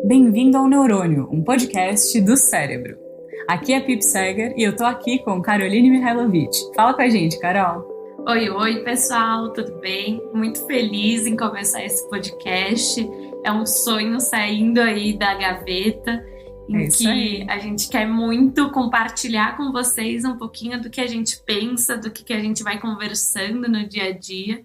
Bem-vindo ao Neurônio, um podcast do cérebro. Aqui é Pip Seger e eu tô aqui com Caroline Mihailovic. Fala com a gente, Carol. Oi, pessoal, tudo bem? Muito feliz em começar esse podcast. É um sonho saindo aí da gaveta, em que a gente quer muito compartilhar com vocês um pouquinho do que a gente pensa, do que a gente vai conversando no dia a dia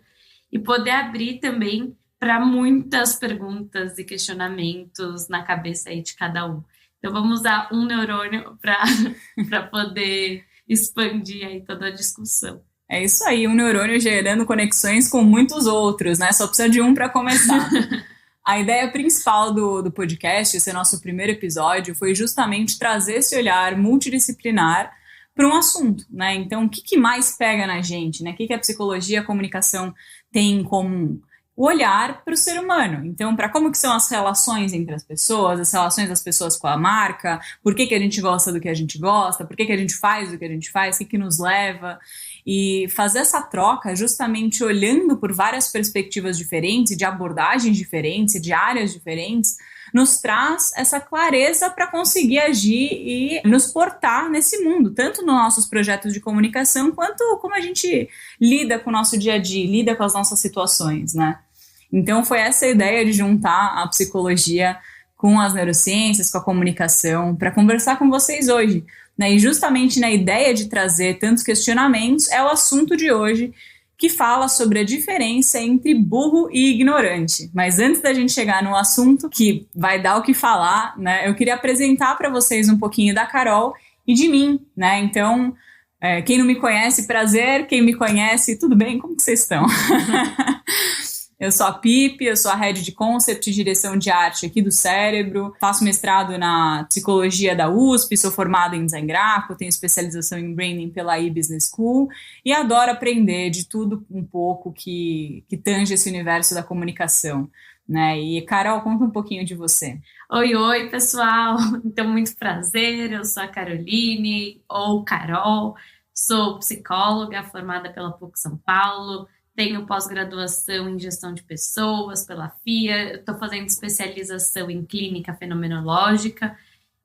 e poder abrir também para muitas perguntas e questionamentos na cabeça aí de cada um. Então vamos usar um neurônio para poder expandir aí toda a discussão. É isso aí, um neurônio gerando conexões com muitos outros, né? Só precisa de um para começar. A ideia principal do podcast, esse nosso primeiro episódio, foi justamente trazer esse olhar multidisciplinar para um assunto, né? Então, o que mais pega na gente, né? O que a psicologia e a comunicação têm em comum? O olhar para o ser humano. Então, para como que são as relações entre as pessoas, as relações das pessoas com a marca, por que a gente gosta do que a gente gosta, por que a gente faz o que a gente faz, o que nos leva, e fazer essa troca justamente olhando por várias perspectivas diferentes, de abordagens diferentes, de áreas diferentes, nos traz essa clareza para conseguir agir e nos portar nesse mundo, tanto nos nossos projetos de comunicação, quanto como a gente lida com o nosso dia a dia, lida com as nossas situações, né? Então foi essa a ideia de juntar a psicologia com as neurociências, com a comunicação, para conversar com vocês hoje, né? E justamente na ideia de trazer tantos questionamentos é o assunto de hoje, que fala sobre a diferença entre burro e ignorante. Mas antes da gente chegar no assunto, que vai dar o que falar, né, eu queria apresentar para vocês um pouquinho da Carol e de mim, né? Então, quem não me conhece, prazer. Quem me conhece, tudo bem? Como que vocês estão? Eu sou a Pip, eu sou a Head de Concept e Direção de Arte aqui do Cérebro, faço mestrado na Psicologia da USP, sou formada em Design Gráfico, tenho especialização em Branding pela e-Business School e adoro aprender de tudo um pouco que tange esse universo da comunicação, né? E Carol, conta um pouquinho de você. Oi, pessoal! Então, muito prazer, eu sou a Caroline, ou Carol, sou psicóloga formada pela PUC São Paulo, tenho pós-graduação em gestão de pessoas pela FIA, estou fazendo especialização em clínica fenomenológica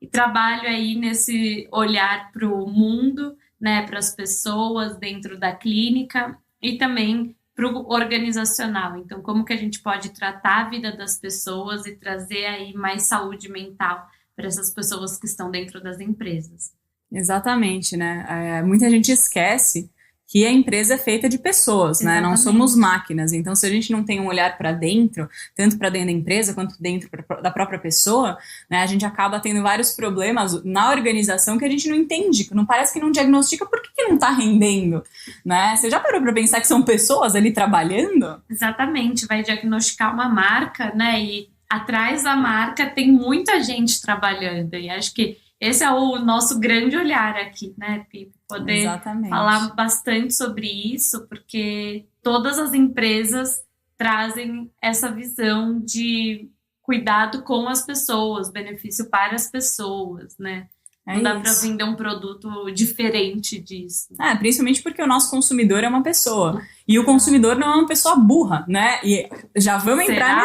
e trabalho aí nesse olhar para o mundo, né, para as pessoas dentro da clínica e também para o organizacional. Então, como que a gente pode tratar a vida das pessoas e trazer aí mais saúde mental para essas pessoas que estão dentro das empresas. Exatamente, né? Muita gente esquece que a empresa é feita de pessoas, né? Não somos máquinas. Então, se a gente não tem um olhar para dentro, tanto para dentro da empresa quanto dentro da própria pessoa, né, a gente acaba tendo vários problemas na organização que a gente não entende, que não parece que não diagnostica por que não está rendendo, né? Você já parou para pensar que são pessoas ali trabalhando? Exatamente, vai diagnosticar uma marca, né? E atrás da marca tem muita gente trabalhando. E acho que esse é o nosso grande olhar aqui, né, Pipe? Poder falar bastante sobre isso, porque todas as empresas trazem essa visão de cuidado com as pessoas, benefício para as pessoas, né? Não dá para vender um produto diferente disso. Principalmente porque o nosso consumidor é uma pessoa. E o consumidor não é uma pessoa burra, né? E já vamos entrar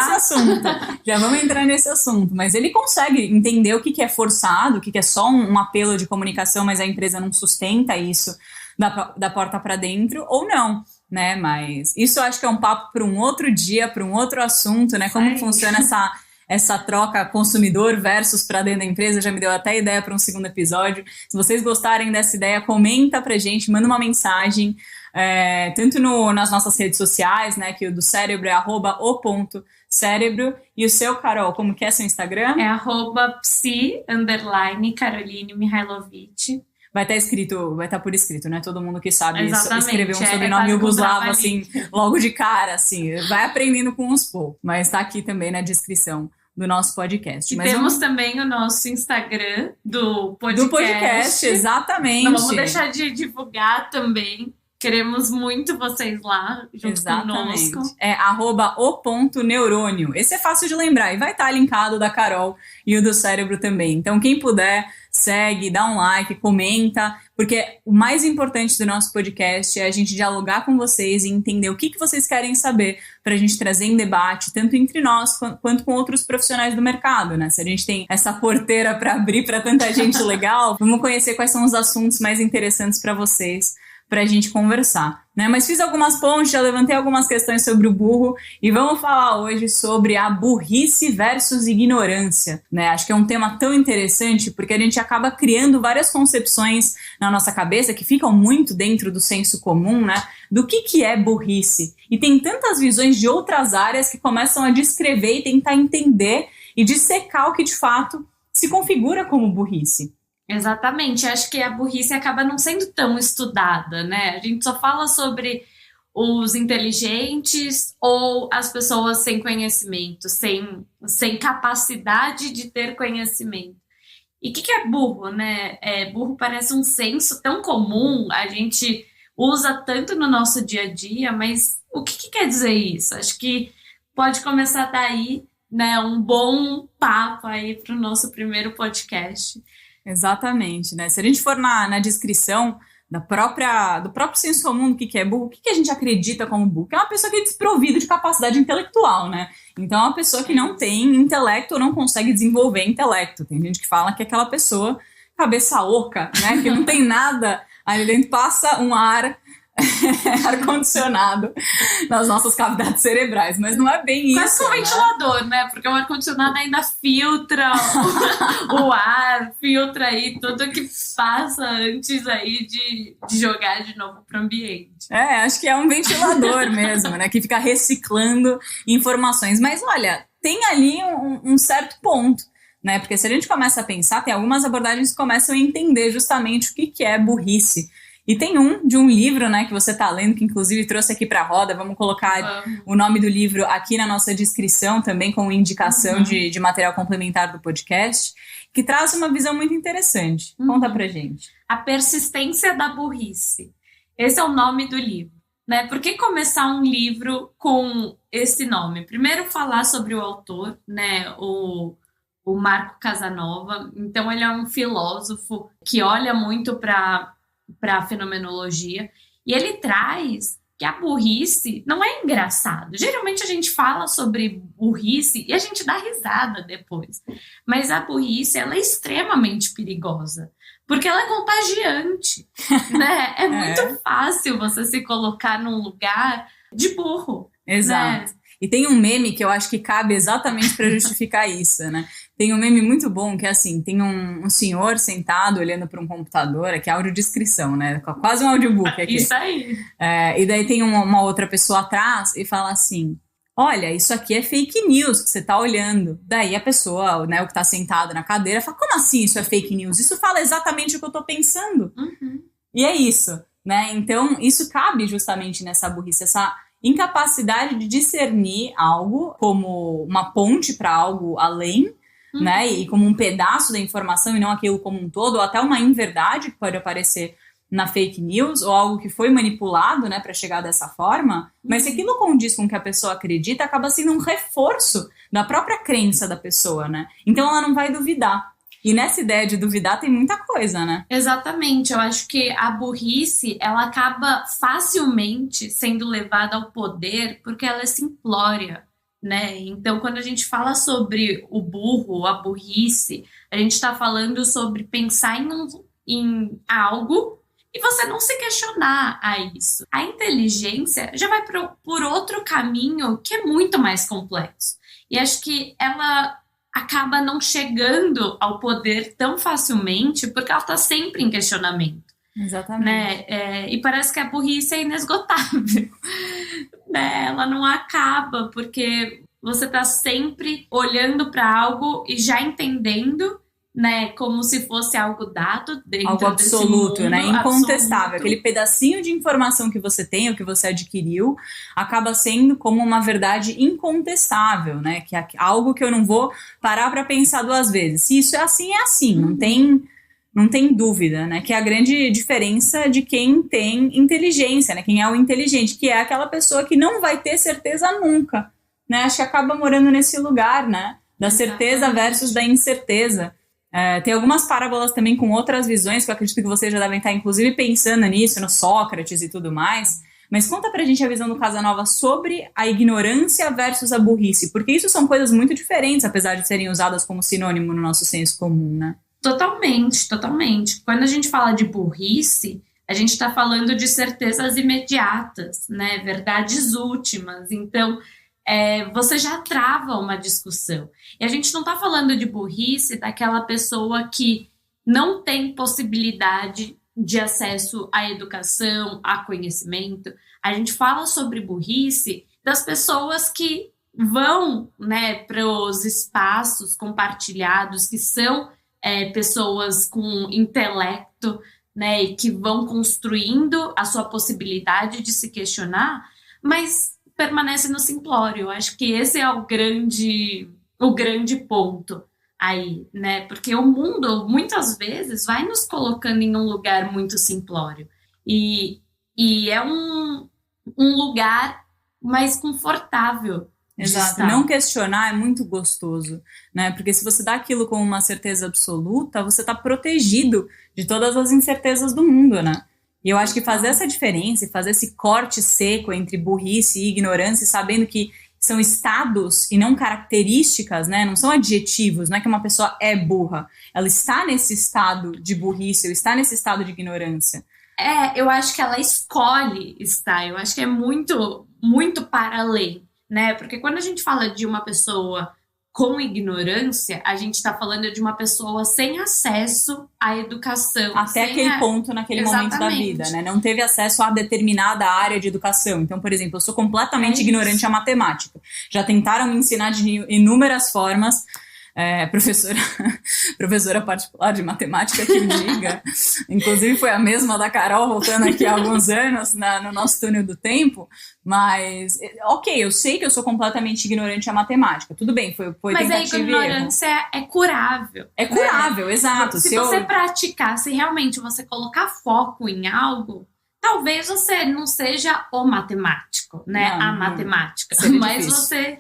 nesse assunto. Mas ele consegue entender o que é forçado, o que é só um apelo de comunicação, mas a empresa não sustenta isso da porta para dentro, ou não, né? Mas isso eu acho que é um papo para um outro dia, para um outro assunto, né? Como funciona essa troca consumidor versus para dentro da empresa, já me deu até ideia para um segundo episódio. Se vocês gostarem dessa ideia, comenta pra gente, manda uma mensagem, tanto nas nossas redes sociais, né, que o do Cérebro é @o.cérebro, e o seu, Carol, como que é seu Instagram? É @psi_Caroline Mihailovic. Vai estar por escrito, né? Todo mundo que sabe escrever um sobrenome yugoslavo, assim, logo de cara, assim, vai aprendendo com uns poucos, mas tá aqui também na descrição do nosso podcast. E temos também o nosso Instagram do podcast. Do podcast, exatamente. Não vamos deixar de divulgar também. Queremos muito vocês lá, junto conosco. É @o.neurônio. Esse é fácil de lembrar e vai estar linkado da Carol e o do Cérebro também. Então, quem puder, segue, dá um like, comenta, porque o mais importante do nosso podcast é a gente dialogar com vocês e entender o que vocês querem saber para a gente trazer em debate, tanto entre nós quanto com outros profissionais do mercado, né? Se a gente tem essa porteira para abrir para tanta gente legal, vamos conhecer quais são os assuntos mais interessantes para vocês, para a gente conversar, né? Mas fiz algumas pontes, já levantei algumas questões sobre o burro e vamos falar hoje sobre a burrice versus ignorância, né? Acho que é um tema tão interessante porque a gente acaba criando várias concepções na nossa cabeça que ficam muito dentro do senso comum, né? Do que é burrice. E tem tantas visões de outras áreas que começam a descrever e tentar entender e dissecar o que de fato se configura como burrice. Exatamente, acho que a burrice acaba não sendo tão estudada, né? A gente só fala sobre os inteligentes ou as pessoas sem conhecimento, sem capacidade de ter conhecimento. E o que é burro, né? Burro parece um senso tão comum, a gente usa tanto no nosso dia a dia, mas o que quer dizer isso? Acho que pode começar daí, né? Um bom papo aí para o nosso primeiro podcast. Exatamente, né? Se a gente for na descrição do próprio senso comum do que é burro, o que a gente acredita como burro? Que é uma pessoa que é desprovida de capacidade intelectual, né? Então é uma pessoa que não tem intelecto ou não consegue desenvolver intelecto. Tem gente que fala que é aquela pessoa cabeça oca, né? Que não tem nada ali dentro, passa um ar-condicionado nas nossas cavidades cerebrais, mas não é bem quase isso. Quase com o ventilador, né? Porque o ar-condicionado ainda filtra o ar, filtra aí tudo que passa antes aí de jogar de novo pro ambiente. Acho que é um ventilador mesmo, né? Que fica reciclando informações. Mas olha, tem ali um certo ponto, né? Porque se a gente começa a pensar, tem algumas abordagens que começam a entender justamente o que é burrice. E tem de um livro, né, que você tá lendo, que inclusive trouxe aqui pra roda, vamos colocar o nome do livro aqui na nossa descrição também, com indicação de material complementar do podcast, que traz uma visão muito interessante. Conta pra gente. A Persistência da Burrice. Esse é o nome do livro, né? Por que começar um livro com esse nome? Primeiro falar sobre o autor, né, o Marco Casanova. Então ele é um filósofo que olha muito para a fenomenologia, e ele traz que a burrice não é engraçado. Geralmente a gente fala sobre burrice e a gente dá risada depois, mas a burrice ela é extremamente perigosa, porque ela é contagiante, né? É muito fácil você se colocar num lugar de burro. Exato. Né? E tem um meme que eu acho que cabe exatamente para justificar isso, né? Tem um meme muito bom que é assim, tem um senhor sentado olhando para um computador, aqui é audiodescrição, né? Quase um audiobook aqui. Isso aí. E daí tem uma outra pessoa atrás e fala assim, olha, isso aqui é fake news que você tá olhando. Daí a pessoa, né, o que tá sentado na cadeira, fala, como assim isso é fake news? Isso fala exatamente o que eu tô pensando. E é isso, né? Então, isso cabe justamente nessa burrice, essa incapacidade de discernir algo como uma ponte para algo além, né? E como um pedaço da informação e não aquilo como um todo, ou até uma inverdade que pode aparecer na fake news, ou algo que foi manipulado, né, para chegar dessa forma, mas se aquilo condiz com o que a pessoa acredita, acaba sendo um reforço da própria crença da pessoa, né? Então ela não vai duvidar. E nessa ideia de duvidar tem muita coisa, né? Exatamente, eu acho que a burrice, ela acaba facilmente sendo levada ao poder porque ela é simplória, né? Então, quando a gente fala sobre o burro, a burrice, a gente está falando sobre pensar em algo e você não se questionar a isso. A inteligência já vai por outro caminho que é muito mais complexo. E acho que ela acaba não chegando ao poder tão facilmente porque ela está sempre em questionamento. Exatamente. Né? E parece que a burrice é inesgotável. Né? Ela não acaba porque você está sempre olhando para algo e já entendendo, né, como se fosse algo dado dentro algo absoluto, desse mundo, né, incontestável. Absoluto. Aquele pedacinho de informação que você tem, ou que você adquiriu, acaba sendo como uma verdade incontestável, né, que é algo que eu não vou parar para pensar duas vezes. Se isso é assim, não tem não tem dúvida, né? Que é a grande diferença de quem tem inteligência, né? Quem é o inteligente, que é aquela pessoa que não vai ter certeza nunca, né? Acho que acaba morando nesse lugar, né? Da certeza versus da incerteza. Tem algumas parábolas também com outras visões, que eu acredito que vocês já devem estar, inclusive, pensando nisso, no Sócrates e tudo mais. Mas conta pra gente a visão do Casanova sobre a ignorância versus a burrice, porque isso são coisas muito diferentes, apesar de serem usadas como sinônimo no nosso senso comum, né? Totalmente, totalmente. Quando a gente fala de burrice, a gente está falando de certezas imediatas, né? Verdades últimas. Então, você já trava uma discussão. E a gente não está falando de burrice daquela pessoa que não tem possibilidade de acesso à educação, a conhecimento. A gente fala sobre burrice das pessoas que vão, né, para os espaços compartilhados, que são pessoas com intelecto, né, e que vão construindo a sua possibilidade de se questionar, mas permanece no simplório. Acho que esse é o grande ponto aí, né? Porque o mundo, muitas vezes, vai nos colocando em um lugar muito simplório. E é um lugar mais confortável. Exato. Não questionar é muito gostoso, né? Porque se você dá aquilo como uma certeza absoluta, você está protegido de todas as incertezas do mundo, né? E eu acho que fazer essa diferença, fazer esse corte seco entre burrice e ignorância, sabendo que são estados e não características, né? Não são adjetivos, não é que uma pessoa é burra. Ela está nesse estado de burrice, ou está nesse estado de ignorância. Eu acho que ela escolhe estar. Eu acho que é muito, muito para além, né? Porque quando a gente fala de uma pessoa com ignorância, a gente está falando de uma pessoa sem acesso à educação. Até aquele ponto, naquele momento da vida, né? Não teve acesso a determinada área de educação. Então, por exemplo, eu sou completamente ignorante à matemática. Já tentaram me ensinar de inúmeras formas. Professora particular de matemática que o diga, inclusive foi a mesma da Carol, voltando aqui há alguns anos no nosso túnel do tempo, mas ok, eu sei que eu sou completamente ignorante à matemática, tudo bem, foi mas tentativa a ignorância é curável. É curável, né? Exato. Se você praticar, se realmente você colocar foco em algo, talvez você não seja o matemático, né? A matemática, mas difícil. Você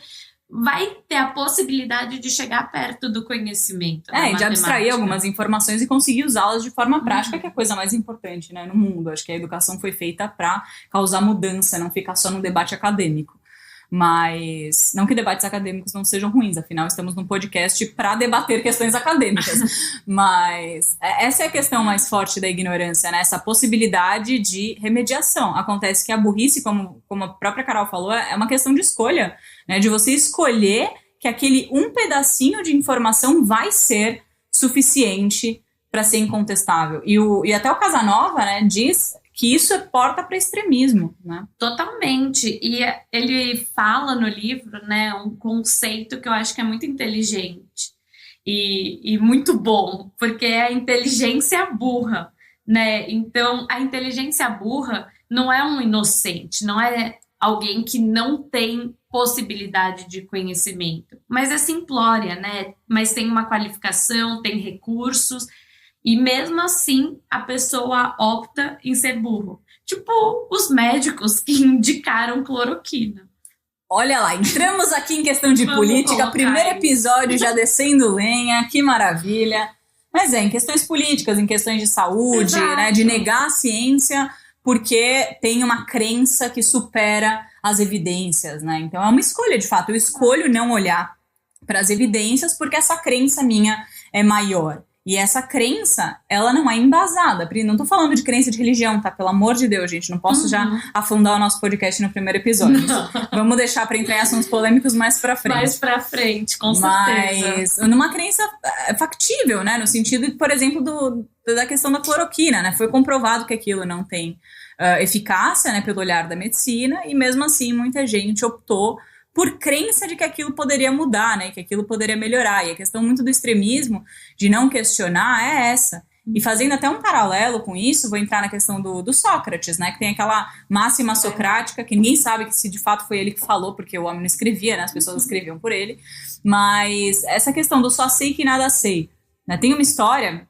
vai ter a possibilidade de chegar perto do conhecimento. E de abstrair algumas informações e conseguir usá-las de forma prática, que é a coisa mais importante, né, no mundo. Acho que a educação foi feita para causar mudança, não ficar só no debate acadêmico. Mas não que debates acadêmicos não sejam ruins, afinal estamos num podcast para debater questões acadêmicas. Mas essa é a questão mais forte da ignorância, né? Essa possibilidade de remediação. Acontece que a burrice, como a própria Carol falou, é uma questão de escolha, né? De você escolher que aquele um pedacinho de informação vai ser suficiente para ser incontestável. E até o Casanova, né, diz que isso é porta para extremismo, né? Totalmente. E ele fala no livro, né, um conceito que eu acho que é muito inteligente e muito bom, porque é a inteligência burra, né? Então, a inteligência burra não é um inocente, não é alguém que não tem possibilidade de conhecimento, mas é simplória, né? Mas tem uma qualificação, tem recursos. E mesmo assim, a pessoa opta em ser burro. Tipo, os médicos que indicaram cloroquina. Olha lá, entramos aqui em questão de política, primeiro episódio já descendo lenha, que maravilha. Mas em questões políticas, em questões de saúde, né, de negar a ciência porque tem uma crença que supera as evidências, né? Então é uma escolha, de fato. Eu escolho não olhar para as evidências porque essa crença minha é maior. E essa crença, ela não é embasada. Não tô falando de crença de religião, tá? Pelo amor de Deus, gente. Não posso já afundar o nosso podcast no primeiro episódio. Vamos deixar para entrar em assuntos polêmicos mais pra frente. Mais pra frente, com certeza. Mas numa crença factível, né? No sentido, por exemplo, da questão da cloroquina, né? Foi comprovado que aquilo não tem eficácia, né? Pelo olhar da medicina. E mesmo assim, muita gente optou por crença de que aquilo poderia mudar, né, que aquilo poderia melhorar. E a questão muito do extremismo, de não questionar, é essa. E fazendo até um paralelo com isso, vou entrar na questão do Sócrates, né, que tem aquela máxima socrática, que ninguém sabe que se de fato foi ele que falou, porque o homem não escrevia, né, as pessoas escreviam por ele. Mas essa questão do só sei que nada sei, né, tem uma história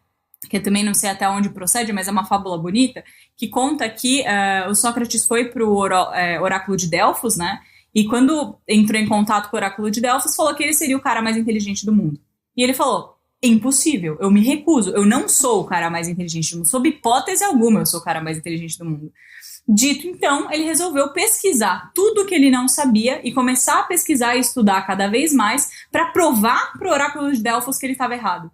que eu também não sei até onde procede, mas é uma fábula bonita, que conta que o Sócrates foi para o oráculo de Delfos, né? E quando entrou em contato com o oráculo de Delfos, falou que ele seria o cara mais inteligente do mundo. E ele falou, impossível, eu me recuso, eu não sou o cara mais inteligente do mundo, sob hipótese alguma eu sou o cara mais inteligente do mundo. Dito então, ele resolveu pesquisar tudo que ele não sabia e começar a pesquisar e estudar cada vez mais para provar para o oráculo de Delfos que ele estava errado.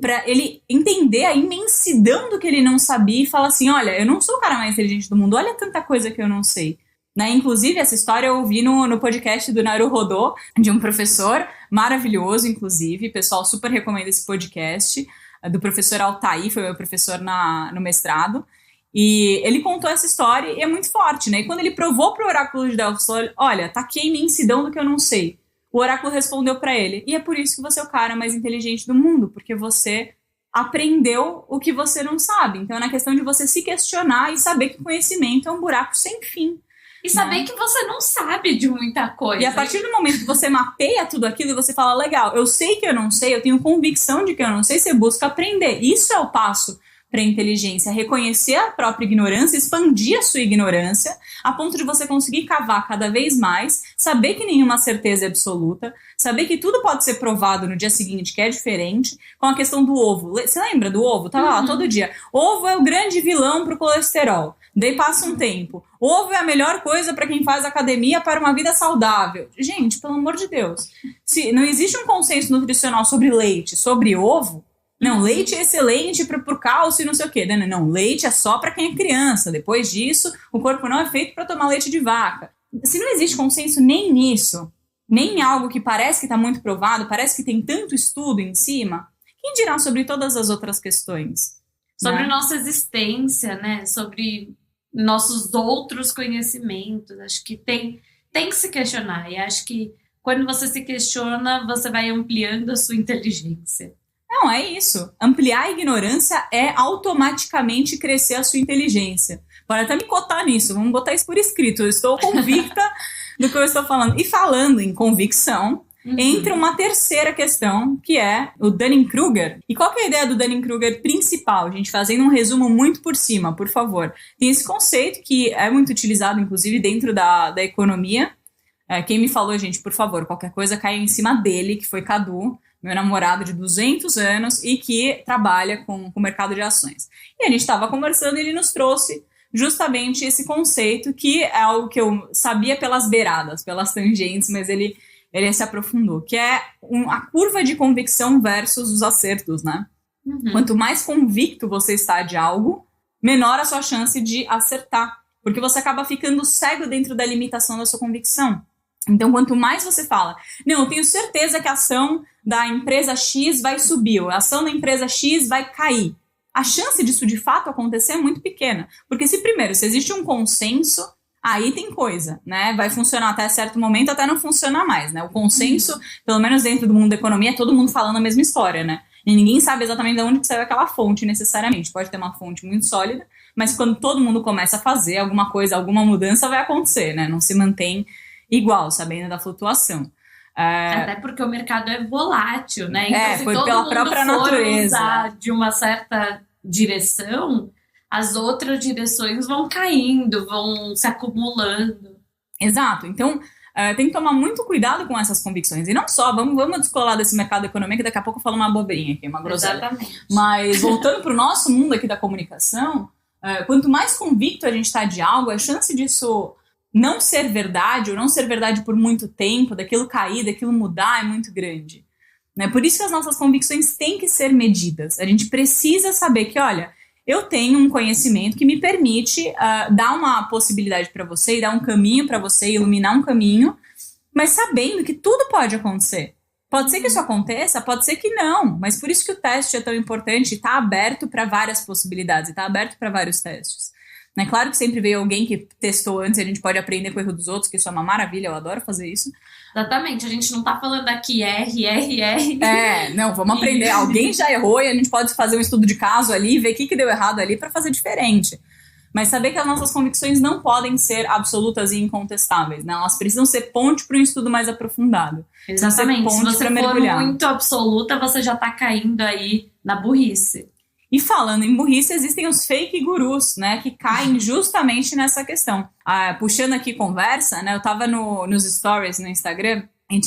Para ele entender a imensidão do que ele não sabia e falar assim, olha, eu não sou o cara mais inteligente do mundo, olha tanta coisa que eu não sei. Né? Inclusive, essa história eu ouvi no podcast do Naruhodô, de um professor maravilhoso, inclusive, pessoal super recomenda esse podcast, do professor Altair, foi meu professor no mestrado, e ele contou essa história e é muito forte, né? E quando ele provou para o oráculo de Delfos, falou, olha, tá aqui a imensidão do que eu não sei. O oráculo respondeu para ele, e é por isso que você é o cara mais inteligente do mundo, porque você aprendeu o que você não sabe. Então é na questão de você se questionar e saber que conhecimento é um buraco sem fim. E saber que você não sabe de muita coisa. E a partir do momento que você mapeia tudo aquilo e você fala, legal, eu sei que eu não sei, eu tenho convicção de que eu não sei, você busca aprender. Isso é o passo para a inteligência, reconhecer a própria ignorância, expandir a sua ignorância, a ponto de você conseguir cavar cada vez mais, saber que nenhuma certeza é absoluta, saber que tudo pode ser provado no dia seguinte, que é diferente, com a questão do ovo. Você lembra do ovo? Tava lá todo dia. Ovo é o grande vilão pro colesterol. Daí passa um tempo. Ovo é a melhor coisa para quem faz academia para uma vida saudável. Gente, pelo amor de Deus. Se não existe um consenso nutricional sobre leite, sobre ovo, não, leite é excelente pro cálcio e não sei o quê. Não, leite é só para quem é criança. Depois disso, o corpo não é feito para tomar leite de vaca. Se não existe consenso nem nisso, nem em algo que parece que está muito provado, parece que tem tanto estudo em cima, quem dirá sobre todas as outras questões? Sobre né? nossa existência, né? Sobre nossos outros conhecimentos. Acho que tem que se questionar. E acho que quando você se questiona, você vai ampliando a sua inteligência. Não, é isso. Ampliar a ignorância é automaticamente crescer a sua inteligência. Pode até me cotar nisso, vamos botar isso por escrito. Eu estou convicta do que eu estou falando. E falando em convicção, entra uma terceira questão, que é o Dunning-Kruger. E qual que é a ideia do Dunning-Kruger principal? Gente, fazendo um resumo muito por cima, por favor. Tem esse conceito que é muito utilizado, inclusive, dentro da economia. Quem me falou, gente, por favor, qualquer coisa caia em cima dele, que foi Cadu, meu namorado de 200 anos e que trabalha com o mercado de ações. E a gente estava conversando e ele nos trouxe justamente esse conceito, que é algo que eu sabia pelas beiradas, pelas tangentes, mas ele se aprofundou, que é a curva de convicção versus os acertos, né? Quanto mais convicto você está de algo, menor a sua chance de acertar, porque você acaba ficando cego dentro da limitação da sua convicção. Então, quanto mais você fala, não, eu tenho certeza que a ação da empresa X vai subir, a ação da empresa X vai cair. A chance disso de fato acontecer é muito pequena. Porque se existe um consenso, aí tem coisa, né? Vai funcionar até certo momento, até não funcionar mais, né? O consenso, pelo menos dentro do mundo da economia, é todo mundo falando a mesma história, né? E ninguém sabe exatamente de onde saiu aquela fonte necessariamente. Pode ter uma fonte muito sólida, mas quando todo mundo começa a fazer alguma coisa, alguma mudança vai acontecer, né? Não se mantém igual, sabendo da flutuação. Até porque o mercado é volátil, né? Então, se foi todo pela mundo própria for natureza. usar de uma certa direção, as outras direções vão caindo, vão se acumulando. Exato. Então, tem que tomar muito cuidado com essas convicções. E não só, vamos descolar desse mercado econômico, que daqui a pouco eu falo uma bobrinha aqui, uma groselha. Exatamente. Mas, voltando para o nosso mundo aqui da comunicação, quanto mais convicto a gente está de algo, a chance disso não ser verdade, ou não ser verdade por muito tempo, daquilo cair, daquilo mudar, é muito grande. Né? Por isso que as nossas convicções têm que ser medidas. A gente precisa saber que, olha, eu tenho um conhecimento que me permite dar uma possibilidade para você, e dar um caminho para você, iluminar um caminho, mas sabendo que tudo pode acontecer. Pode ser que isso aconteça, pode ser que não, mas por isso que o teste é tão importante e está aberto para várias possibilidades, está aberto para vários testes. É claro que sempre veio alguém que testou antes e a gente pode aprender com o erro dos outros, que isso é uma maravilha, eu adoro fazer isso. Exatamente, a gente não tá falando aqui R. Não, vamos aprender. Alguém já errou e a gente pode fazer um estudo de caso ali, ver o que deu errado ali para fazer diferente. Mas saber que as nossas convicções não podem ser absolutas e incontestáveis, né? Elas precisam ser ponte para um estudo mais aprofundado. Exatamente, se você for muito absoluta, você já tá caindo aí na burrice. E falando em burrice, existem os fake gurus, né, que caem justamente nessa questão. Puxando aqui conversa, né, eu tava nos stories no Instagram, e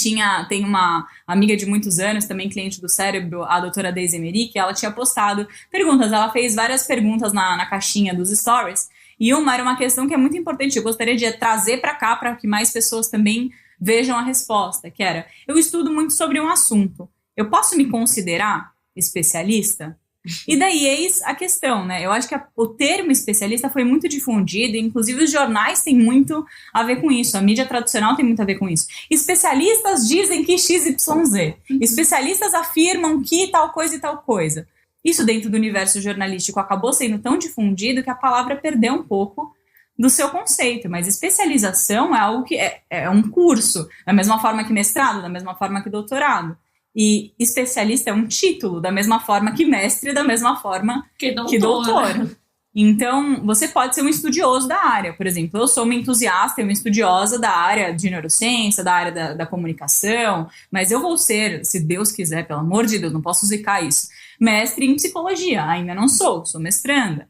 tem uma amiga de muitos anos, também cliente do Cérebro, a doutora Deise Emery, que ela tinha postado perguntas, ela fez várias perguntas na caixinha dos stories, e uma era uma questão que é muito importante, eu gostaria de trazer para cá, para que mais pessoas também vejam a resposta, que era, eu estudo muito sobre um assunto, eu posso me considerar especialista? E daí eis a questão, né? Eu acho que o termo especialista foi muito difundido, inclusive os jornais têm muito a ver com isso, a mídia tradicional tem muito a ver com isso. Especialistas dizem que XYZ, especialistas afirmam que tal coisa e tal coisa. Isso dentro do universo jornalístico acabou sendo tão difundido que a palavra perdeu um pouco do seu conceito, mas especialização é algo que é um curso, da mesma forma que mestrado, da mesma forma que doutorado. E especialista é um título, da mesma forma que mestre, da mesma forma que doutor. Então, você pode ser um estudioso da área. Por exemplo, eu sou uma entusiasta, uma estudiosa da área de neurociência, da área da comunicação, mas eu vou ser, se Deus quiser, pelo amor de Deus, não posso zicar isso, mestre em psicologia. Ainda não sou mestranda.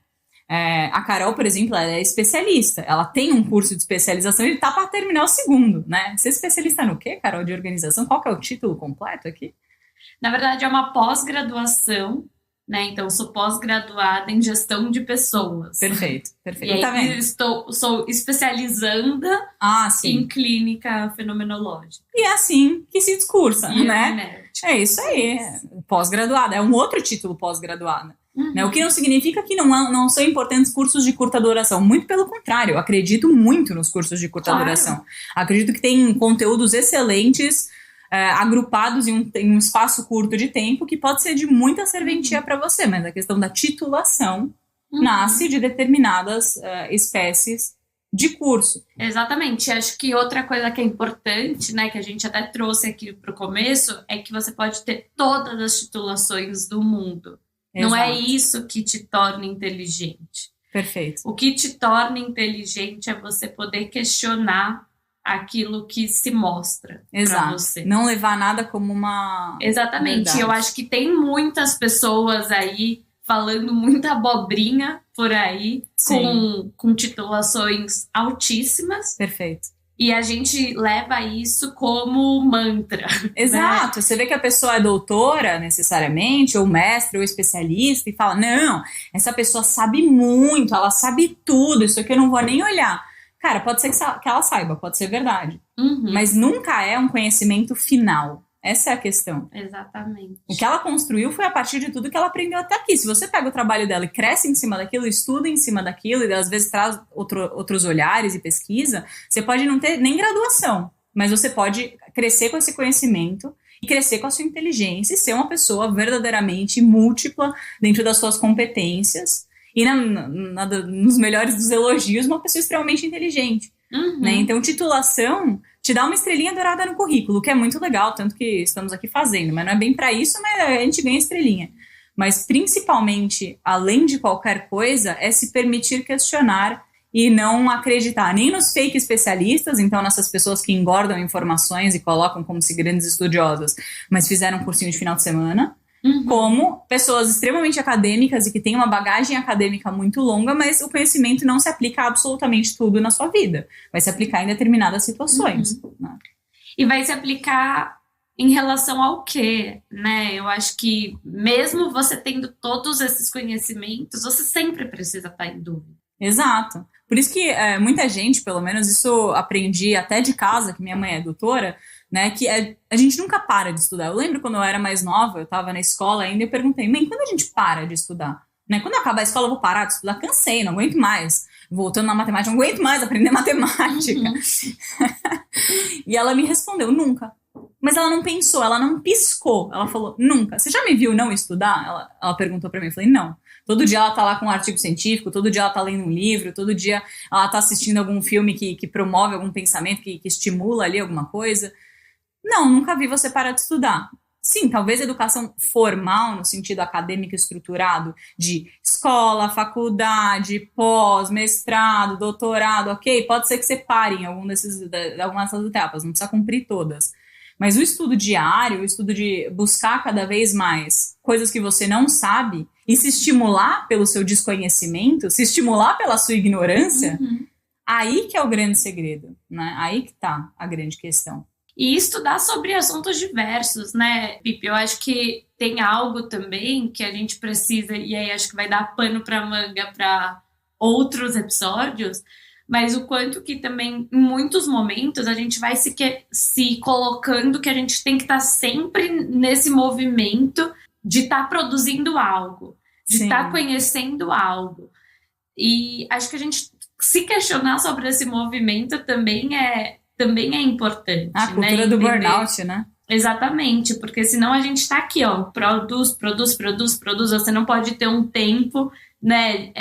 A Carol, por exemplo, ela é especialista. Ela tem um curso de especialização e está para terminar o segundo, né? Você é especialista no quê, Carol, de organização? Qual que é o título completo aqui? Na verdade, é uma pós-graduação, né? Então, eu sou pós-graduada em gestão de pessoas. Perfeito. E aí, tá vendo? sou especializanda em clínica fenomenológica. E é assim que se discursa, né? É isso aí. Pós-graduada. É um outro título pós-graduada. Né? O que não significa que não são importantes cursos de curta duração. Muito pelo contrário, eu acredito muito nos cursos de curta duração. Acredito que tem conteúdos excelentes, agrupados em um espaço curto de tempo, que pode ser de muita serventia para você, mas a questão da titulação nasce de determinadas espécies de curso. Exatamente. Acho que outra coisa que é importante, né, que a gente até trouxe aqui para o começo, é que você pode ter todas as titulações do mundo. Exato. Não é isso que te torna inteligente. Perfeito. O que te torna inteligente é você poder questionar aquilo que se mostra para você. Não levar nada como uma... Exatamente. Verdade. Eu acho que tem muitas pessoas aí falando muita abobrinha por aí, com titulações altíssimas. Perfeito. E a gente leva isso como mantra. Exato. Né? Você vê que a pessoa é doutora, necessariamente, ou mestre, ou especialista, e fala, não, essa pessoa sabe muito, ela sabe tudo, isso aqui eu não vou nem olhar. Cara, pode ser que ela saiba, pode ser verdade. Mas nunca é um conhecimento final. Essa é a questão. Exatamente. O que ela construiu foi a partir de tudo que ela aprendeu até aqui. Se você pega o trabalho dela e cresce em cima daquilo, estuda em cima daquilo, e às vezes traz outros olhares e pesquisa, você pode não ter nem graduação, mas você pode crescer com esse conhecimento e crescer com a sua inteligência e ser uma pessoa verdadeiramente múltipla dentro das suas competências e, nos melhores dos elogios, uma pessoa extremamente inteligente. Né? Então, titulação te dá uma estrelinha dourada no currículo, que é muito legal, tanto que estamos aqui fazendo, mas não é bem para isso, mas a gente ganha estrelinha. Mas, principalmente, além de qualquer coisa, é se permitir questionar e não acreditar nem nos fake especialistas, então nessas pessoas que engordam informações e colocam como se grandes estudiosas, mas fizeram um cursinho de final de semana, como pessoas extremamente acadêmicas e que têm uma bagagem acadêmica muito longa, mas o conhecimento não se aplica a absolutamente tudo na sua vida. Vai se aplicar em determinadas situações. Né? E vai se aplicar em relação ao quê, né? Eu acho que mesmo você tendo todos esses conhecimentos, você sempre precisa estar em dúvida. Exato. Por isso que muita gente, pelo menos isso aprendi até de casa, que minha mãe é doutora, né, que a gente nunca para de estudar. Eu lembro quando eu era mais nova, eu estava na escola ainda, e eu perguntei, mãe, quando a gente para de estudar? Né, quando acabar a escola, eu vou parar de estudar? Cansei, não aguento mais. Voltando na matemática, não aguento mais aprender matemática. E ela me respondeu, nunca. Mas ela não pensou, ela não piscou. Ela falou, nunca. Você já me viu não estudar? Ela perguntou pra mim, eu falei, não. Todo dia ela tá lá com um artigo científico, todo dia ela tá lendo um livro, todo dia ela tá assistindo algum filme que promove algum pensamento, que estimula ali alguma coisa. Não, nunca vi você parar de estudar. Sim, talvez educação formal, no sentido acadêmico estruturado, de escola, faculdade, pós, mestrado, doutorado, ok? Pode ser que você pare em algumas dessas etapas, não precisa cumprir todas. Mas o estudo diário, o estudo de buscar cada vez mais coisas que você não sabe e se estimular pelo seu desconhecimento, se estimular pela sua ignorância, aí que é o grande segredo, né? Aí que tá a grande questão. E estudar sobre assuntos diversos, né, Pipe? Eu acho que tem algo também que a gente precisa, e aí acho que vai dar pano para manga para outros episódios, mas o quanto que também, em muitos momentos, a gente vai se colocando que a gente tem que estar sempre nesse movimento de estar produzindo algo, de estar conhecendo algo. E acho que a gente se questionar sobre esse movimento também é importante. A cultura do burnout, né? Exatamente, porque senão a gente tá aqui, ó, produz, você não pode ter um tempo, né,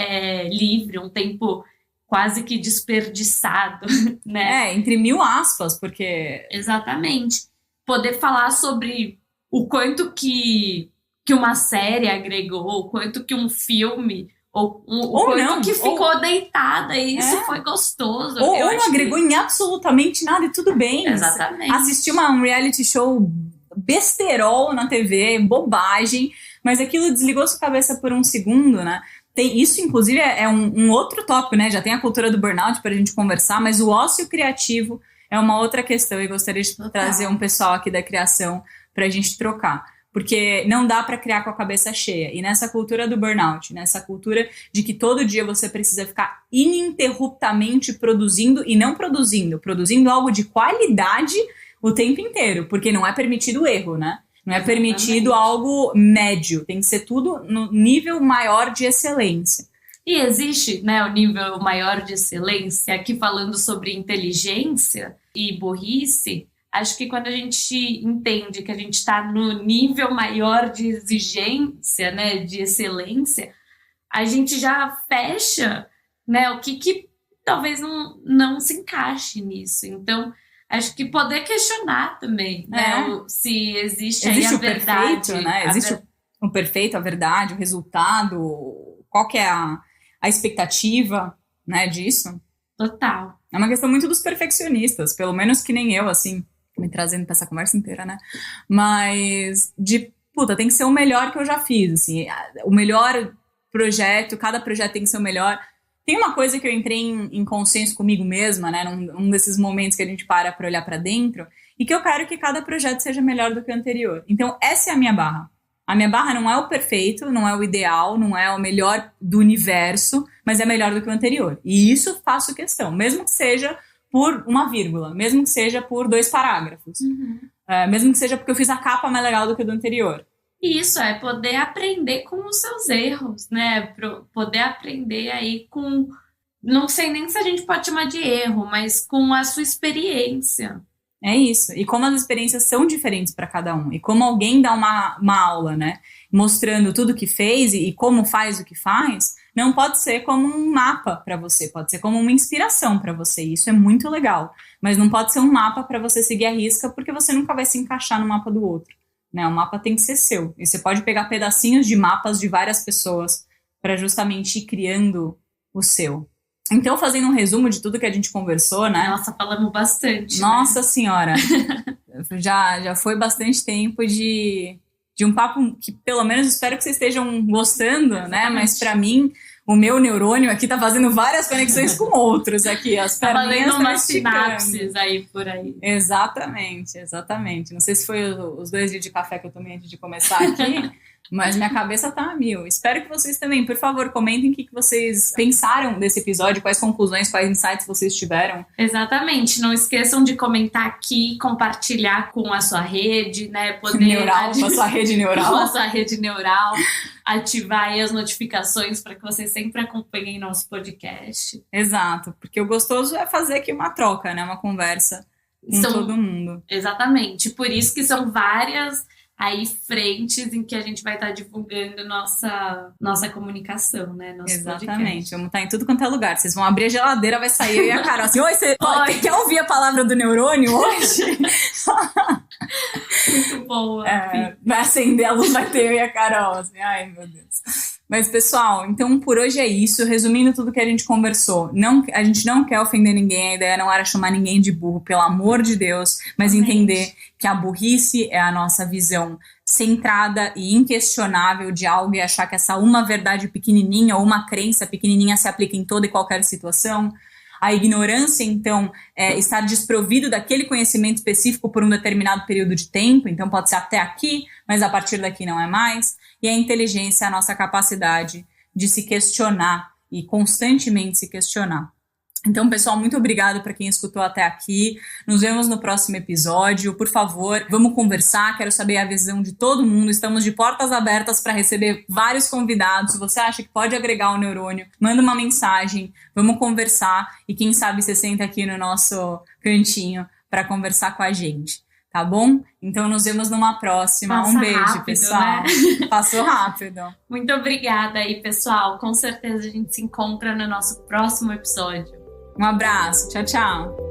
livre, um tempo quase que desperdiçado, né? Entre 1000 aspas, porque... Exatamente. Poder falar sobre o quanto que uma série agregou, o quanto que um filme... Ou quanto não, que ficou deitada e isso foi gostoso. Ou não agregou em absolutamente nada e tudo bem. Exatamente. Assistir um reality show besterol na TV, bobagem, mas aquilo desligou sua cabeça por um segundo, né? Isso, inclusive, é um outro tópico, né? Já tem a cultura do burnout para a gente conversar, mas o ócio criativo é uma outra questão e gostaria de trazer um pessoal aqui da criação para a gente trocar. Porque não dá para criar com a cabeça cheia. E nessa cultura do burnout, nessa cultura de que todo dia você precisa ficar ininterruptamente produzindo e não produzindo algo de qualidade o tempo inteiro, porque não é permitido o erro, né? Não é permitido algo médio, tem que ser tudo no nível maior de excelência. E existe, né, o nível maior de excelência, aqui falando sobre inteligência e burrice. Acho que quando a gente entende que a gente está no nível maior de exigência, né, de excelência, a gente já fecha, né, o que talvez não se encaixe nisso. Então, acho que poder questionar também, né, se existe aí a verdade. Perfeito, né? Existe o perfeito, a verdade, o resultado, qual que é a expectativa, né, disso. Total. É uma questão muito dos perfeccionistas, pelo menos que nem eu, assim, me trazendo pra essa conversa inteira, né? Mas tem que ser o melhor que eu já fiz, assim, o melhor projeto, cada projeto tem que ser o melhor. Tem uma coisa que eu entrei em consenso comigo mesma, né? Num desses momentos que a gente para olhar pra dentro, e que eu quero que cada projeto seja melhor do que o anterior. Então, essa é a minha barra. A minha barra não é o perfeito, não é o ideal, não é o melhor do universo, mas é melhor do que o anterior. E isso faço questão, mesmo que seja por uma vírgula, mesmo que seja por 2 parágrafos, mesmo que seja porque eu fiz a capa mais legal do que a do anterior. Isso, é poder aprender com os seus erros, né? Poder aprender aí com... Não sei nem se a gente pode chamar de erro, mas com a sua experiência. É isso. E como as experiências são diferentes para cada um. E como alguém dá uma aula, né? Mostrando tudo que fez e como faz o que faz, não pode ser como um mapa para você. Pode ser como uma inspiração para você. E isso é muito legal. Mas não pode ser um mapa para você seguir a risca, porque você nunca vai se encaixar no mapa do outro. Né? O mapa tem que ser seu. E você pode pegar pedacinhos de mapas de várias pessoas para justamente ir criando o seu. Então, fazendo um resumo de tudo que a gente conversou, né? Nossa, falamos bastante. Nossa senhora! já foi bastante tempo de um papo que, pelo menos, espero que vocês estejam gostando, né? Mas, para mim, o meu neurônio aqui tá fazendo várias conexões com outros aqui. As perninhas estão umas sinapses aí por aí. Exatamente. Não sei se foi os 2 dias de café que eu tomei antes de começar aqui, mas minha cabeça tá a 1000. Espero que vocês também, por favor, comentem o que vocês pensaram desse episódio, quais conclusões, quais insights vocês tiveram. Exatamente. Não esqueçam de comentar aqui, compartilhar com a sua rede, né? Com a sua rede neural. Com a sua rede neural. Ativar aí as notificações para que vocês sempre acompanhem nosso podcast. Exato, porque o gostoso é fazer aqui uma troca, né? Uma conversa com todo mundo. Exatamente. Por isso que são várias aí frentes em que a gente vai estar divulgando nossa comunicação, né? Nosso Exatamente. podcast. Vamos estar em tudo quanto é lugar. Vocês vão abrir a geladeira, vai sair eu e a Carol assim, oi, você quer ouvir a palavra do neurônio hoje? Muito boa. Vai acender a luz, vai ter eu e a Carol, assim, ai meu Deus. Mas, pessoal, então por hoje é isso. Resumindo tudo que a gente conversou, a gente não quer ofender ninguém, a ideia não era chamar ninguém de burro, pelo amor de Deus, mas entender que a burrice é a nossa visão centrada e inquestionável de algo e achar que essa uma verdade pequenininha ou uma crença pequenininha se aplica em toda e qualquer situação. A ignorância, então, é estar desprovido daquele conhecimento específico por um determinado período de tempo, então pode ser até aqui, mas a partir daqui não é mais. E a inteligência é a nossa capacidade de se questionar e constantemente se questionar. Então, pessoal, muito obrigado para quem escutou até aqui. Nos vemos no próximo episódio. Por favor, vamos conversar. Quero saber a visão de todo mundo. Estamos de portas abertas para receber vários convidados. Se você acha que pode agregar o neurônio, manda uma mensagem. Vamos conversar. E quem sabe você senta aqui no nosso cantinho para conversar com a gente. Tá bom? Então nos vemos numa próxima. Um beijo, rápido, pessoal. Né? Passou rápido. Muito obrigada aí, pessoal. Com certeza a gente se encontra no nosso próximo episódio. Um abraço. Tchau, tchau.